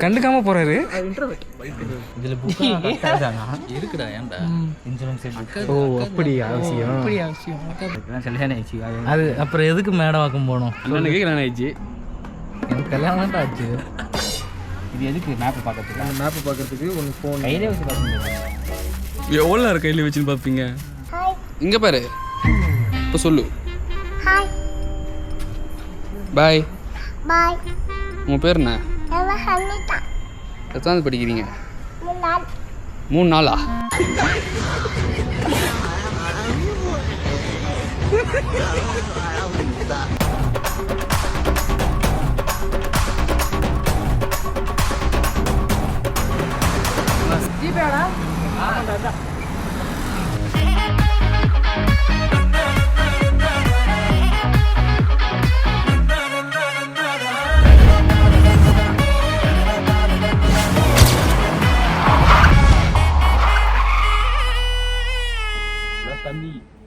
கண்டுக்காம போறாரு. இதுல புக் இருக்குடா ஏன்டா இன்சூரன்ஸ் ஓ அப்படி அவசியம். கல்யாணம் ஆயிடுச்சு அது அப்புறம் எதுக்கு மேடவாக்கம் போனோம்? கல்யாணம் ஆயிடுச்சு. எனக்கு கல்யாணம் தான் ஆச்சு. இது எதுக்கு மேப்பை பார்க்கறதுக்கு? அந்த மேப்பை பார்க்கறதுக்கு உனக்கு ஃபோன் கையிலே வச்சு பார்க்க எவ்வளோ நேரம் கையில் வச்சுன்னு பார்ப்பீங்க? இங்கே பாரு, இப்போ சொல்லு பாய். பாய். உங்கள் பேர் என்ன? எத்தனாவது படிக்கிறீங்க? 3 நாளா?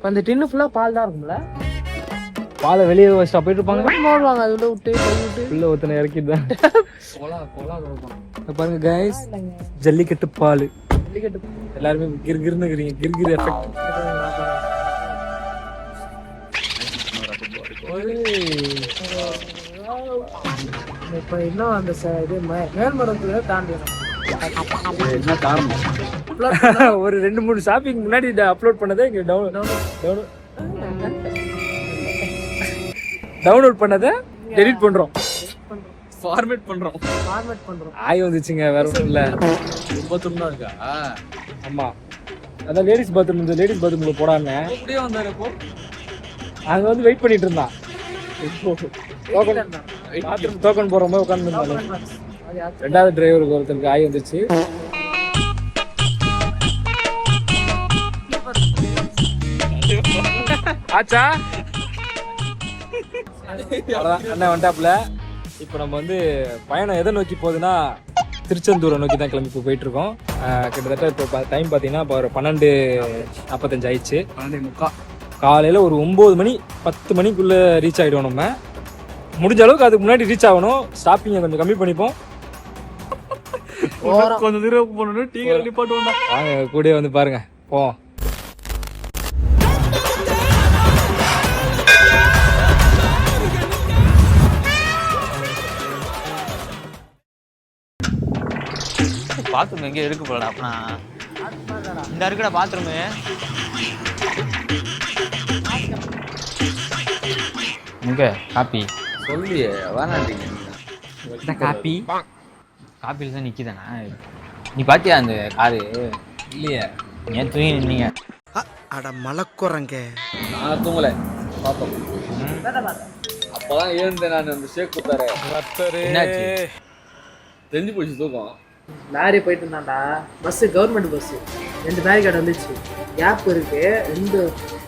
அந்த டின்னு ஃபுல்லாக பால் தான் இருக்கும்ல? பாலை வெளியே வச்சுட்டா போயிட்டு இருப்பாங்க. போடுவாங்க அதில் விட்டு உள்ள ஒருத்தனை இறக்கிட்டு தான் பாருங்க கைஸ், ஜல்லிக்கட்டு பால். எல்லாருமே கிர்கிர்னு இருக்கிறீங்க. கிர்கிர் எஃபெக்ட். இப்போ இன்னும் அந்த இது மேல்மரத்துல தாண்டிடும். என்ன காரணம்? ஒரு 2-3 ஷாப்பிங் முன்னாடி அப்லோட் பண்ணதே இங்க டவுன்லோட் பண்ணதை டெலிட் பண்றோம், ஃபார்மேட் பண்றோம். ஆய் வந்துச்சுங்க, வேற ஒன்றும் இல்லை. பாத்ரூம் தான் இருக்கா? ஆமா, அதான் லேடிஸ் பாத்ரூம். இந்த லேடிஸ் பாத்ரூம்ல போடாம அப்படியே வந்தாரு. அங்க வந்து வெயிட் பண்ணிட்டு இருந்தான். பாத்ரூம் டோக்கன் போற மாதிரி உட்கார்ந்து இருந்தாங்க. ரெண்டாவது டிரைவருக்கு ஒருத்தருக்கு ஆய் வந்துச்சு. ஆச்சா அண்ணன் வந்துட்டாப்புல. இப்போ நம்ம வந்து பயணம் எதை நோக்கி போகுதுன்னா திருச்செந்தூரை நோக்கி தான் கிளம்பி போயிட்டு இருக்கோம். கிட்டத்தட்ட இப்போ டைம் பார்த்தீங்கன்னா இப்போ ஒரு 12:45 ஆயிடுச்சு. 12:45. காலையில் ஒரு 9 மணி 10 மணிக்குள்ளே ரீச் ஆகிடுவோம். நம்ம முடிஞ்ச அளவுக்கு அதுக்கு முன்னாடி ரீச் ஆகணும். ஸ்டாப்பிங்கை கொஞ்சம் கம்மி பண்ணிப்போம். கொஞ்சம் தூரம் போகணும். டீ கடை நிப்பாட்டுவோம்டா. வாங்க கூட வந்து பாருங்க. போவோம். பாத்ரூம் எங்கேயும் இருக்கு போலடா. அப்பனா இந்த இருக்குடா பாத்ரூமு. இங்க காப்பி சொல்லியே வேணாண்டீங்க. காப்பி காப்பியில் தான் நிற்கிதானா? நீ பார்த்தியா அந்த காரு? இல்லையே, ஏன் தூங்கி நின்னீங்க? அட மலக்குறங்க. நான் தூங்கலை, பார்த்தோம். அப்போதான் எழுந்தேன் நான். அந்த ஷேக் கொடுத்தாரு. என்னாச்சு? தெரிஞ்சு போச்சு தூக்கம். லாரி போயிட்டு இருந்தாண்டா. Bus government bus. 2 பேரிகார்டு வந்துச்சு. கேப் இருக்கு. 2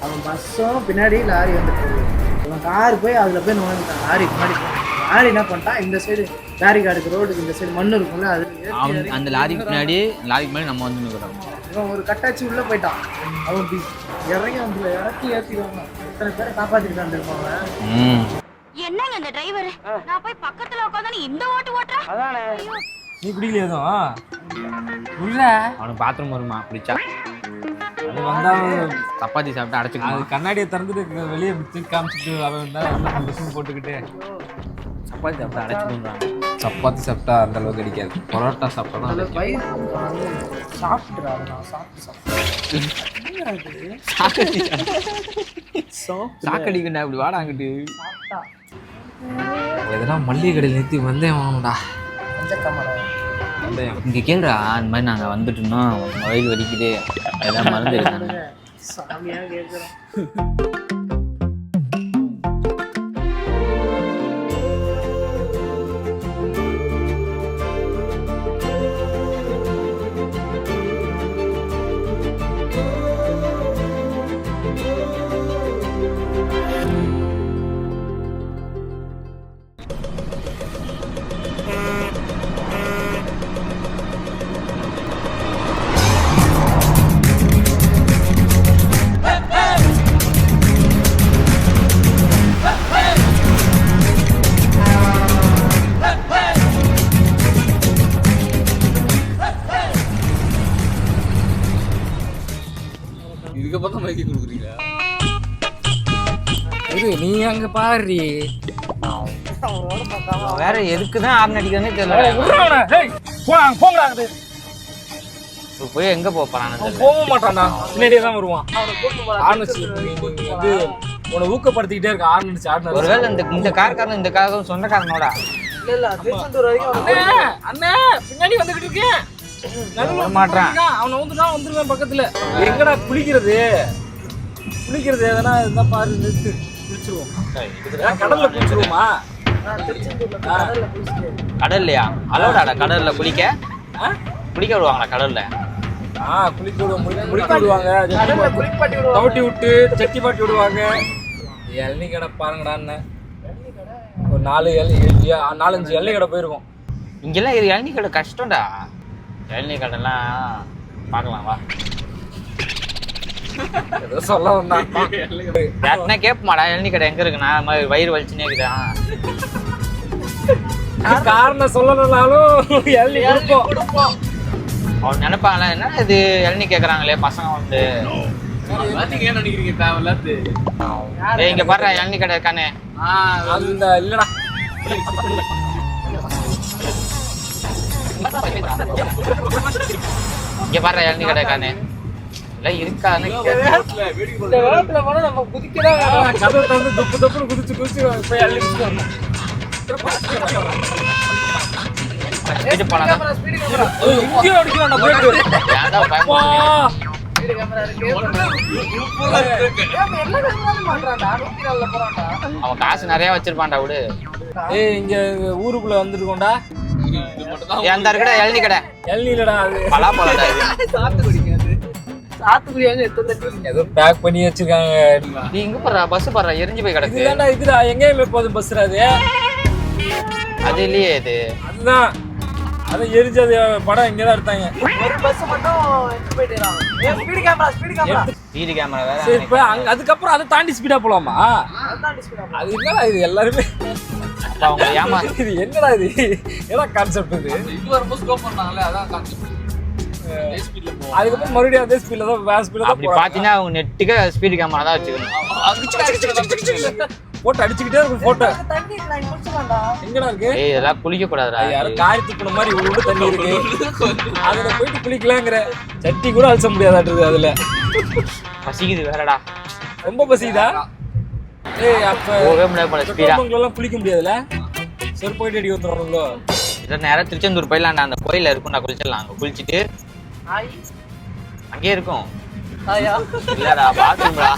அவன் பஸ்ஸும் பின்னாடி லாரி வந்துட்டு. அவன் கார் போய் அதில் போய் நுழைஞ்சிட்டான். லாரிக்கு முன்னாடி லாரி என்ன பண்ணிட்டான், இந்த சைடு பேரிகார்டுக்கு ரோடுக்கு இந்த சைடு மண் இருக்கும்ல, அது அந்த லாரிக்கு முன்னாடி நம்ம வந்து நிற்கிறோம். இவன் ஒரு கட்டாச்சி உள்ளே போயிட்டான். அவன் இறங்கி வந்து இறக்கி ஏற்றிடுவாங்க. எத்தனை பேரை காப்பாற்றிட்டு வந்துருப்பாங்க. என்னங்க இந்த டிரைவர், நான் போய் பக்கத்துல உட்காந்து இந்த ஓட்டு ஓட்டுறேன். அதானே நீ குடிக்கல எதுவும்? உள்ள அவனுக்கு பாத்ரூம் வருமா பிடிச்சா? அது வந்தா சப்பாத்தி சாப்பிட்டு அடைச்சிக்கலாம். அது கண்ணாடியை திறந்துட்டு வெளியே தூக்கி காமிச்சிட்டு அவன் வந்தா போட்டுக்கிட்டு சப்பாத்தி சாப்பிட்டு அடைச்சிக்கொண்டாங்க. சப்பாத்தி சாப்பிட்டா அந்த அளவுக்கு அடிக்காது. பரோட்டா சாப்பிட்டா சாக்கடிக்கண்டா அப்படி வாடா அங்கிட்டு. எதனா மல்லிகை கடையில் நிறுத்தி வந்தேன் வாங்கடா. இங்கே கேள்றா, அந்த மாதிரி நாங்கள் வந்துட்டோம்னா வயிறு வலிக்குது, எதாவது மருந்து எடுத்தாங்க. சாமியாக கேட்குறோம். இரு நீ அங்க பாரு. வேற எதுக்குதான் ஆர்ன் அடிக்கிறதுனே தெரியல. போங்கடா. இப்ப போய் எங்க போறான்? போக மாட்டான்டா, பின்னாடியே தான் வருவான். ஆரம்பிச்சு வந்து உன்னை ஊக்கப்படுத்திக்கிட்டே இருக்க. ஆரம்பிச்சு ஒருவேளை இந்த கார்காரன் இந்த காரும் சொந்தக்காரனோட. இல்ல திருச்செந்தூர் வரைக்கும் அண்ணே பின்னாடி வந்துகிட்டு இருக்கேன். மாட்டான். அவனை வந்துருவேன் பக்கத்துல. எங்கடா குளிக்கிறது எதனா இருந்தா பாரு, நிறுத்து குளிச்சிருவோம். கடல்ல குளிச்சிருவோமா? திருச்செந்தூர்ல கடல்ல குளிச்சுட்டு கடல்லையா? அலோடாடா கடல்ல குளிக்க விடுவாங்களா கடல்ல? குளிக்க விடுவாங்க. தவட்டி விட்டு சட்டி பாட்டி விடுவாங்க. இளநீ கடை பாருங்கடான்னு ஒரு 4-5 இளநீ கடை போயிருக்கோம். இங்கெல்லாம் இது இளநீ கடை கஷ்டம்டா. இளநீ கடைலாம் பார்க்கலாம் வா. ஏதோ சொல்ல வந்தான். யாருன்னா கேட்பமாடா இளநீ கடை எங்க இருக்குண்ணா? வயிறு வலிச்சுனே இருக்குதான். காரணம் சொல்லணும்னாலும் இளநீ கொடுப்போம். அவன் நினைப்பாங்களா என்ன இது இளநீ கேக்குறாங்களே பசங்க வந்து. இங்க பாரு இளநீ கடை இருக்கானே. அந்த இல்லடா இங்க பாரு இளநீ கடை இருக்கானே. இல்ல இருக்கான்னு நம்ம குதிக்கதான் கதை தந்து தொப்பு குதிச்சு போய் இளநீ குடிச்சு வரணும். போனா இங்கேயும் அடிக்கலாம் போயிட்டு. ஏன்டா பயமா? வீடு கேமரா இருக்கு. அவன் காசு நிறைய வச்சிருப்பான்டா விடு. ஏய் இங்க ஊருக்குள்ள வந்துருக்கோம்டா. அந்த இருக்கடா இளநீ கடை. இளநீ இல்லடா, அது பலாப்பழம்டா இது. சாத்துக்குடி எத்தனை ஏதோ பேக் பண்ணி வச்சிருக்காங்க. நீ இங்க போறா பஸ் போறா எரிஞ்சு போய் கிடக்கு. இதுடா எங்கேயுமே போதும் பஸ்ஸுடா அது. அது இல்லையே இது. அதுதான் அதை எரிஞ்சது படம் இங்கதான் எடுத்தாங்க. ஒரு பஸ் மட்டும் எடுத்து போயிட்டாங்க. ஸ்பீடு கேமரா வீடு கேமரா வேற. சரி இப்ப அதுக்கப்புறம் அதை தாண்டி ஸ்பீடா போலாமா? அதான் டிஸ்பிளே. அது என்னடா இது எல்லாருமே அவங்க ஏமா இது என்னடா இது என்ன கான்செப்ட் இது? அதுக்கப்புறம் மறுபடியும் அதே ஸ்பீட்ல தான் வேற ஸ்பீட்ல அப்படி பாத்தீங்கன்னா அவங்க நெட்டுக்கு ஸ்பீடு கேமரா தான் வச்சுக்கணும். போட்டோ அடிச்சுக்கிட்டே இருக்கும். போட்டோ தண்ணி நான் குளிச்சுடா. எங்கடா இருக்கு? ஏய் இதெல்லாம் குளிக்க கூடாதுடா. யாரும் காரி துப்புன மாதிரி இவ்வளவு தண்ணி இருக்கு. அதுல போயிட்டு குளிக்கலாங்கிற சட்டி கூட அழிச்ச முடியாதாட்டுது. அதுல பசிக்குது வேறடா. ரொம்ப பசிக்குதா? ஏய் அப்ப போகவே முடியாது போல ஸ்பீடா. எல்லாம் குளிக்க முடியாதுல. சரி போயிட்டு அடி வந்துடுறோம்ல. இதை நேரம் திருச்செந்தூர் போயிடலாம்டா. அந்த கோயில இருக்கும் நான் குளிச்சிடலாம். அங்க குளிச்சுட்டு ஆய் அங்கேயே இருக்கும். ஆயா இல்லடா பாத்ரூம்டா.